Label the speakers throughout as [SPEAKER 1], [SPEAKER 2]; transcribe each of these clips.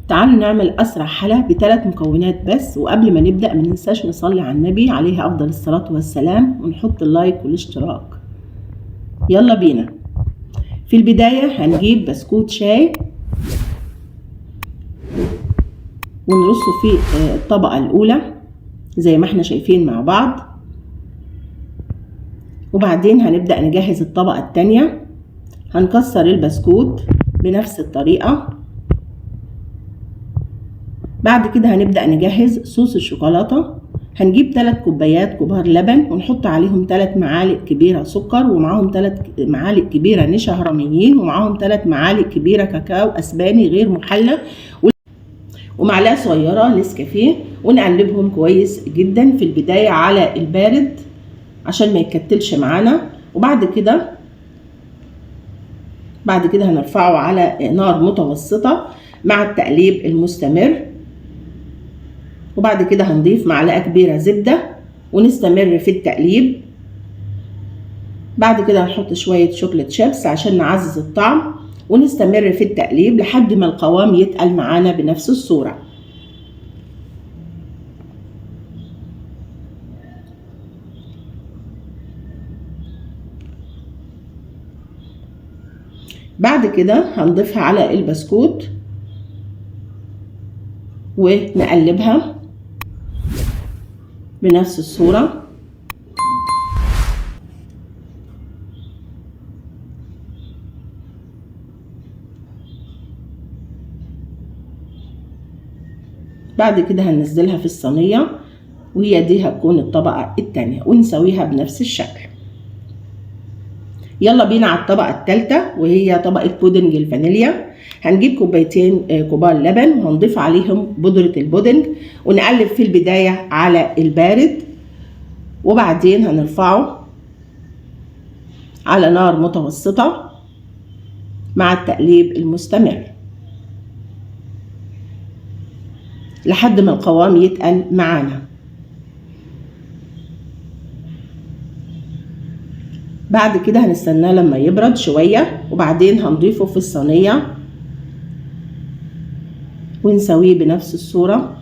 [SPEAKER 1] تعالوا نعمل أسرع حلا ب3 مكونات بس. وقبل ما نبدأ ما ننساش نصلي على النبي عليه أفضل الصلاة والسلام ونحط اللايك والاشتراك. يلا بينا. في البداية هنجيب بسكوت شاي ونرصه في الطبقة الأولى زي ما احنا شايفين مع بعض، وبعدين هنبدأ نجهز الطبقة التانية. هنكسر البسكوت بنفس الطريقة. بعد كده هنبدأ نجهز صوص الشوكولاتة. هنجيب 3 كوبايات كبار لبن ونحط عليهم 3 معالق كبيرة سكر، ومعاهم 3 معالق كبيرة نشا هرميين، ومعاهم 3 معالق كبيرة كاكاو اسباني غير محلى، ومعلقة صغيرة نسكافيه، ونقلبهم كويس جدا في البداية على البارد عشان ما يتكتلش معانا. وبعد كده هنرفعه على نار متوسطة مع التقليب المستمر. وبعد كده هنضيف معلقة كبيرة زبدة ونستمر في التقليب. بعد كده هنحط شوية شوكولات شيبس عشان نعزز الطعم، ونستمر في التقليب لحد ما القوام يتقل معانا بنفس الصورة. بعد كده هنضيفها على البسكوت ونقلبها بنفس الصورة. بعد كده هننزلها في الصينية، وهي دي هتكون الطبقة التانية، ونسويها بنفس الشكل. يلا بينا على الطبقة الثالثة وهي طبقة بودنج الفانيليا. هنجيب 2 كوبايتين كبار لبن وهنضيف عليهم بودرة البودنج، ونقلب في البداية على البارد، وبعدين هنرفعه على نار متوسطة مع التقليب المستمر لحد ما القوام يتقل معانا. بعد كده هنستناه لما يبرد شوية، وبعدين هنضيفه في الصينية ونسويه بنفس الصورة.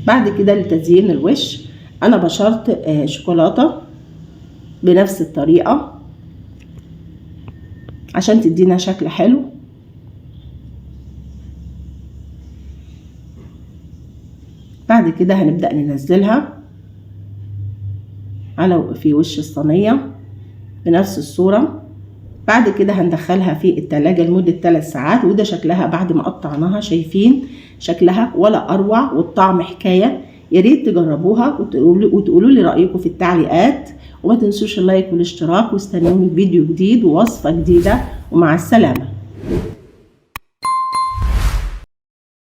[SPEAKER 1] بعد كده لتزيين الوش انا بشرت شوكولاتة بنفس الطريقة عشان تدينا شكل حلو. بعد كده هنبدأ ننزلها في وش الصينية بنفس الصورة. بعد كده هندخلها في التلاجة لمدة 3 ساعات، وده شكلها بعد ما قطعناها. شايفين شكلها ولا اروع، والطعم حكاية. يا ريت تجربوها وتقولوا لي رأيكم في التعليقات، وما تنسوش اللايك والاشتراك، واستنوني فيديو جديد ووصفة جديدة، ومع السلامة.